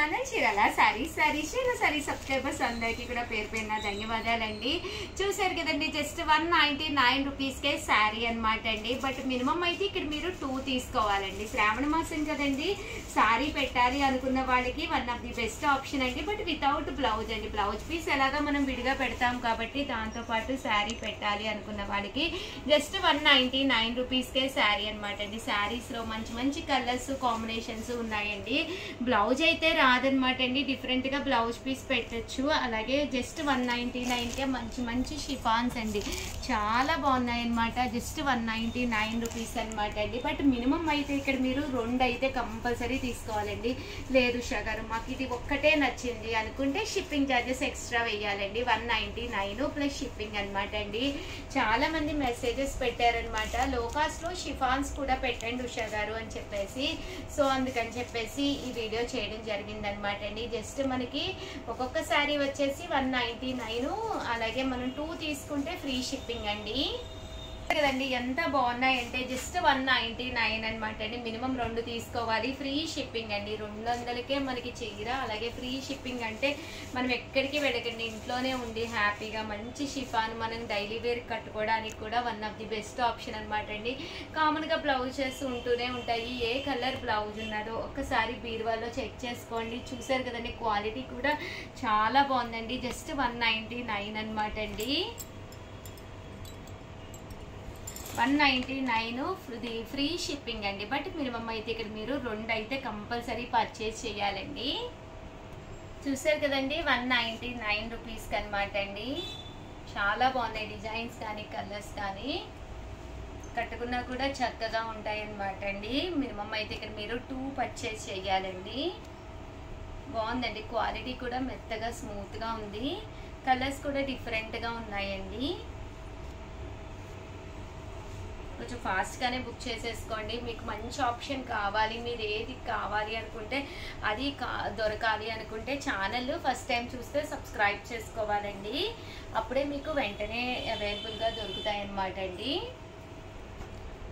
Channel Chirala saris subscribers అందరికీ కూడా పేరు పేరున ధన్యవాదాలండి. చూసారు కదండి, జస్ట్ 199 రూపీస్కే శారీ అనమాట అండి. బట్ మినిమం అయితే ఇక్కడ మీరు 2 తీసుకోవాలండి. శ్రావణ మాసం కదండి, శారీ పెట్టాలి అనుకున్న వాళ్ళకి one of the best option అండి. బట్ వితౌట్ బ్లౌజ్ అండి. బ్లౌజ్ పీస్ ఎలాగా మనం విడిగా పెడతాం కాబట్టి దాంతో పాటు శారీ పెట్టాలి అనుకున్న వాళ్ళకి జస్ట్ 199 రూపీస్కే శారీ అనమాట అండి. శారీస్ లో మంచి మంచి కలర్స్ కాంబినేషన్స్ ఉన్నాయండి. బ్లౌజ్ అయితే రాదనమాట అండి, డిఫరెంట్ గా బ్లౌజ్ పీస్ పెట్టచ్చు. అలాగే జస్ట్ 199కే మంచి మంచి షిఫాన్స్ అండి, చాలా బాగున్నాయి అనమాట. జస్ట్ 199 రూపీస్ అనమాట అండి. బట్ మినిమం అయితే ఇక్కడ మీరు 2 అయితే కంపల్సరీ తీసుకోవాలండి. లేదు షగారు మాకు ఇది ఒక్కటే నచ్చింది అనుకుంటే షిప్పింగ్ ఛార్జెస్ ఎక్స్ట్రా వేయాలండి. 199 ప్లస్ షిప్పింగ్ అనమాట అండి. చాలా మంది మెసేజెస్ పెట్టారనమాట, లో కాస్ట్ లో షిఫాన్స్ కూడా పెట్టండి ఉషా గారు అని చెప్పేసి. సో అందుకని చెప్పేసి ఈ వీడియో చేయడం జరిగింది అనమాట అండి. జస్ట్ మనకి ఒక్కొక్క శారీ వచ్చేసి 199, అలాగే మనం 2 తీసుకుంటే ఫ్రీ షిప్పింగ్ అండి. కదండి ఎంత బాగున్నాయంటే జస్ట్ 199 అనమాట అండి. మినిమం 2 తీసుకోవాలి, ఫ్రీ షిప్పింగ్ అండి. 200కే మనకి చీర, అలాగే ఫ్రీ షిప్పింగ్. అంటే మనం ఎక్కడికి వెళ్ళకండి, ఇంట్లోనే ఉండి హ్యాపీగా మంచి షిఫాన్ మనం డైలీ వేర్ కట్టుకోవడానికి కూడా one of the best option అనమాట అండి. కామన్గా బ్లౌజెస్ ఉంటూనే ఉంటాయి, ఏ కలర్ బ్లౌజ్ ఉన్నదో ఒక్కసారి బీరువాలో చెక్ చేసుకోండి. చూసారు కదండి, క్వాలిటీ కూడా చాలా బాగుందండి. జస్ట్ 199 అనమాట అండి. 199 ఫ్రీ షిప్పింగ్ అండి. బట్ మినిమం అయితే ఇక్కడ మీరు 2 అయితే కంపల్సరీ పర్చేజ్ చేయాలండి. చూసారు కదండి, 199 రూపీస్కి అనమాట అండి. చాలా బాగున్నాయి డిజైన్స్ కానీ కలర్స్ కానీ, కట్టుకున్నా కూడా చక్కగా ఉంటాయి అనమాట అండి. మినిమం అయితే ఇక్కడ మీరు 2 పర్చేజ్ చేయాలండి. బాగుందండి, క్వాలిటీ కూడా మెత్తగా స్మూత్గా ఉంది. కలర్స్ కూడా డిఫరెంట్గా ఉన్నాయండి. కొంచెం ఫాస్ట్గానే బుక్ చేసేసుకోండి. మీకు మంచి ఆప్షన్ కావాలి, మీరు ఏది కావాలి అనుకుంటే అది దొరకాలి అనుకుంటే ఛానల్ ఫస్ట్ టైం చూస్తే సబ్స్క్రైబ్ చేసుకోవాలండి. అప్పుడే మీకు వెంటనే అవైలబుల్గా దొరుకుతాయి అన్నమాట అండి.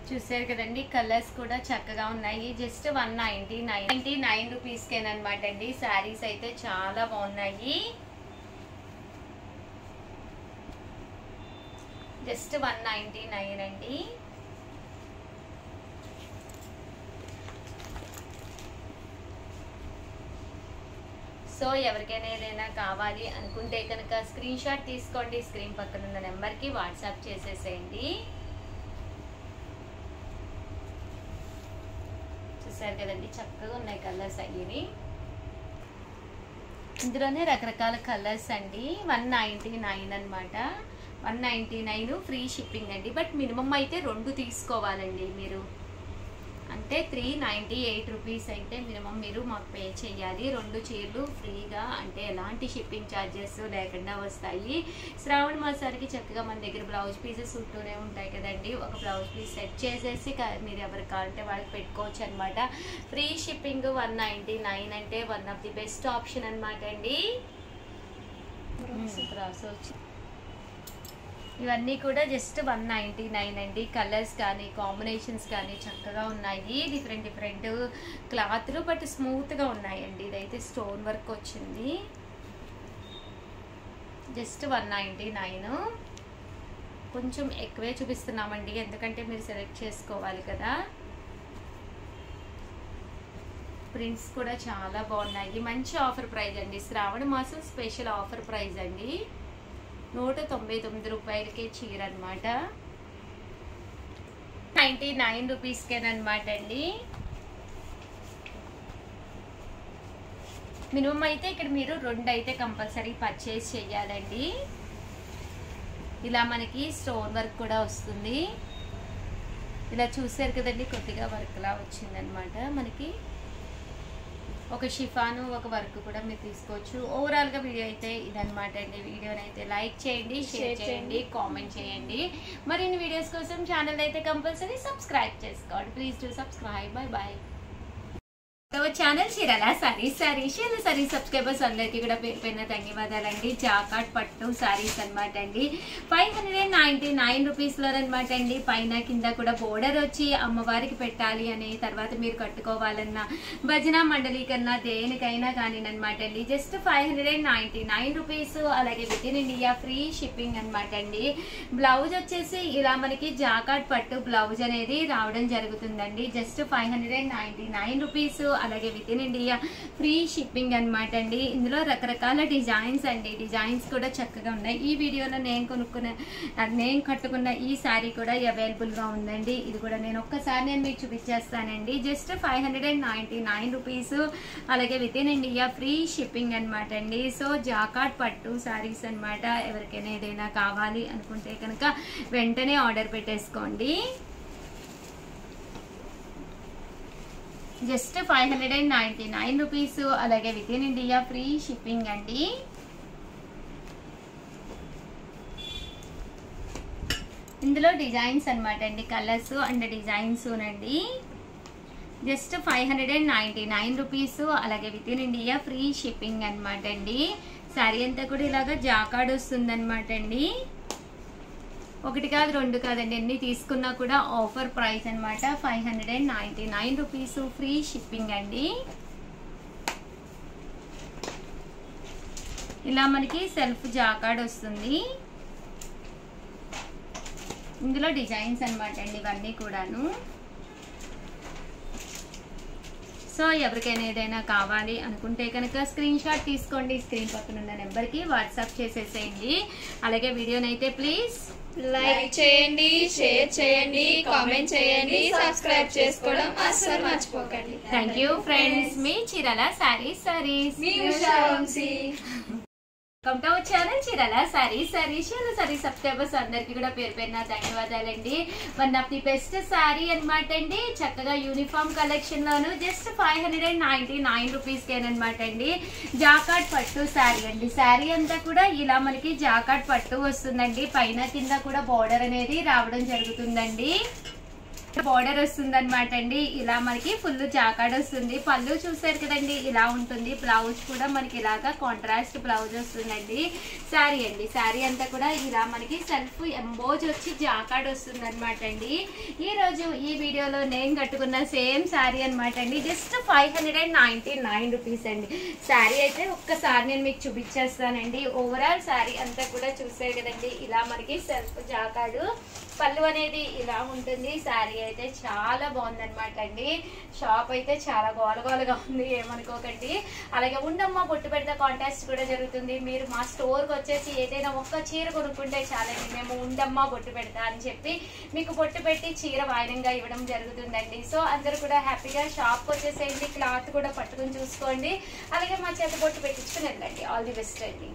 చూసారు కదండి, కలర్స్ కూడా చక్కగా ఉన్నాయి. జస్ట్ 199 రూపీస్కేనమాట అండి. శారీస్ అయితే చాలా బాగున్నాయి. జస్ట్ 199 అండి. సో ఎవరికైనా ఏదైనా కావాలి అనుకుంటే కనుక స్క్రీన్ షాట్ తీసుకోండి, స్క్రీన్ పక్కన ఉన్న నెంబర్కి వాట్సాప్ చేసేసేయండి. చూసారు కదండి, చక్కగా ఉన్నాయి కలర్స్ అయ్యి. ఇందులోనే రకరకాల కలర్స్ అండి. 199 అనమాట. 199 ఫ్రీ షిప్పింగ్ అండి. బట్ మినిమం అయితే 2 తీసుకోవాలండి మీరు. అంటే 398 రూపీస్ అయితే మినిమం మీరు మాకు పే చేయాలి. 2 చీరలు ఫ్రీగా, అంటే ఎలాంటి షిప్పింగ్ ఛార్జెస్ లేకుండా వస్తాయి. శ్రావణ మాసానికి చక్కగా మన దగ్గర బ్లౌజ్ పీసెస్ ఉంటూనే ఉంటాయి కదండి. ఒక బ్లౌజ్ పీస్ సెట్ చేసేసి మీరు ఎవరికి కావాలంటే వాళ్ళకి పెట్టుకోవచ్చు అనమాట. ఫ్రీ షిప్పింగ్ 199 అంటే one of the best option అనమాట అండి. ఇవన్నీ కూడా జస్ట్ 199 అండి. కలర్స్ కానీ కాంబినేషన్స్ కానీ చక్కగా ఉన్నాయి. డిఫరెంట్ క్లాత్లు, బట్ స్మూత్గా ఉన్నాయండి. ఇదైతే స్టోన్ వర్క్ వచ్చింది. జస్ట్ 199. కొంచెం ఎక్కువే చూపిస్తున్నామండి, ఎందుకంటే మీరు సెలెక్ట్ చేసుకోవాలి కదా. ప్రింట్స్ కూడా చాలా బాగున్నాయి. మంచి ఆఫర్ ప్రైస్ అండి. శ్రావణ మాసం స్పెషల్ ఆఫర్ ప్రైస్ అండి. 199 రూపాయలకే చీర అనమాట. 99 రూపీస్కేనమాట అండి. మినిమం అయితే ఇక్కడ మీరు 2 అయితే కంపల్సరీ పర్చేస్ చేయాలండి. ఇలా మనకి స్టోన్ వర్క్ కూడా వస్తుంది. ఇలా చూసారు కదండి, కొద్దిగా వర్క్ లా వచ్చిందనమాట మనకి. ఒక షిఫాను, ఒక వర్క్ కూడా మీరు తీసుకోవచ్చు. ఓవరాల్గా వీడియో అయితే ఇదనమాట అండి. వీడియోని అయితే లైక్ చేయండి, షేర్ చేయండి, కామెంట్ చేయండి. మరిన్ని వీడియోస్ కోసం ఛానల్ అయితే కంపల్సరీ సబ్స్క్రైబ్ చేసుకోండి. Please do subscribe. Bye bye. Our channel Chirala saris. Sari subscribers అందరికి కూడా పేరు పైన ధన్యవాదాలండి. జాకాట్ పట్టు సారీస్ అనమాట అండి. 599 రూపీస్ లో అనమాట అండి. పైన కింద కూడా బోర్డర్ వచ్చి అమ్మవారికి పెట్టాలి అని, తర్వాత మీరు కట్టుకోవాలన్నా భజన మండలి కన్నా దేనికైనా కానీ అనమాట అండి. Just 599 rupees. అలాగే within India free shipping అనమాట అండి. బ్లౌజ్ వచ్చేసి ఇలా మనకి జాకాట్ పట్టు బ్లౌజ్ అనేది రావడం జరుగుతుందండి. Just 599 rupees. అలాగే within India free shipping అనమాట అండి. ఇందులో రకరకాల డిజైన్స్ అండి. డిజైన్స్ కూడా చక్కగా ఉన్నాయి. ఈ వీడియోలో నేను కట్టుకున్న ఈ శారీ కూడా అవైలబుల్ గా ఉందండి. ఇది కూడా నేను ఒక్కసారి మీకు చూపించేస్తానండి. Just 599 rupees. అలాగే within India free shipping అనమాట అండి. సో జాకాట్ పట్టు శారీస్ అనమాట. ఎవరికైనా ఏదైనా కావాలి అనుకుంటే కనుక వెంటనే ఆర్డర్ పెట్టేసుకోండి. Just 599 rupees. అలాగే within India free shipping అండి. ఇందులో డిజైన్స్ అనమాట అండి, కలర్స్ అండ్ డిజైన్స్ అండి. Just 599 rupees. అలాగే within India free shipping అనమాట అండి. శారీ అంతా కూడా ఇలాగా జాకాడ్ వస్తుంది అనమాట అండి. ఒకటి కాదు రెండు కాదండి, ఎన్ని తీసుకున్నా కూడా ఆఫర్ ప్రైస్ అనమాట. 599 రూపీస్ ఫ్రీ షిప్పింగ్ అండి. ఇలా మనకి సెల్ఫ్ జాకాడ్ వస్తుంది. ఇందులో డిజైన్స్ అనమాట అండి ఇవన్నీ కూడాను. సో ఎవరికైనా ఏదైనా కావాలి అనుకుంటే కనుక స్క్రీన్ షాట్ తీసుకోండి. స్క్రీన్ పక్కన ఉన్న నెంబర్కి వాట్సాప్ చేసేసేయండి. అలాగే వీడియోనైతే ప్లీజ్ లైక్ చేయండి, షేర్ చేయండి, కామెంట్ చేయండి, సబ్స్క్రైబ్ చేసుకోవడం అస్సలు మర్చిపోకండి. Thank you friends. మీ చీరాల సారీస్. మీ Usha Vamsi. Welcome to our channel Chirala saris. Sari subscribers అందరికి కూడా పేరు పేరున ధన్యవాదాలండి. One of the best sari అనమాట అండి. చక్కగా యూనిఫామ్ కలెక్షన్ లోను జస్ట్ 599 రూపీస్ కేనమాట అండి. జాకాట్ పట్టు సారీ అండి. సారీ అంతా కూడా ఇలా మనకి జాకాట్ పట్టు వస్తుందండి. పైన కింద కూడా బోర్డర్ అనేది రావడం జరుగుతుందండి. బోర్డర్ వస్తుంది అనమాట అండి. ఇలా మనకి ఫుల్ జాకాడ్ వస్తుంది. పళ్ళు చూసారు కదండి, ఇలా ఉంటుంది. బ్లౌజ్ కూడా మనకి ఇలాగా కాంట్రాస్ట్ బ్లౌజ్ వస్తుందండి. శారీ అండి. శారీ అంతా కూడా ఇలా మనకి సెల్ఫ్ ఎంబోజ్ వచ్చి జాకాడ్ వస్తుంది అనమాట అండి. ఈ రోజు ఈ వీడియోలో నేను కట్టుకున్న సేమ్ శారీ అనమాట అండి. జస్ట్ 599 రూపీస్ అండి. శారీ అయితే ఒక్కసారి నేను మీకు చూపించేస్తానండి. ఓవరాల్ శారీ అంతా కూడా చూసారు కదండి, ఇలా మనకి సెల్ఫ్ జాకాడు. పళ్ళు అనేది ఇలా ఉంటుంది. శారీ అయితే చాలా బాగుంది అనమాట అండి. షాప్ అయితే చాలా గోలగోలగా ఉంది, ఏమనుకోకండి. అలాగే ఉండమ్మ బొట్టు పెడతా కాంటెస్ట్ కూడా జరుగుతుంది. మీరు మా స్టోర్కి వచ్చేసి ఏదైనా ఒక్క చీర కొనుక్కుంటే చాలండి, మేము ఉండమ్మ బొట్టు పెడతా అని చెప్పి మీకు బొట్టు పెట్టి చీర వాయినంగా ఇవ్వడం జరుగుతుందండి. సో అందరూ కూడా హ్యాపీగా షాప్కి వచ్చేసేయండి. క్లాత్ కూడా పట్టుకుని చూసుకోండి. అలాగే మా చేత బొట్టు పెట్టించుకుని వెళ్ళండి. ఆల్ ది బెస్ట్ అండి.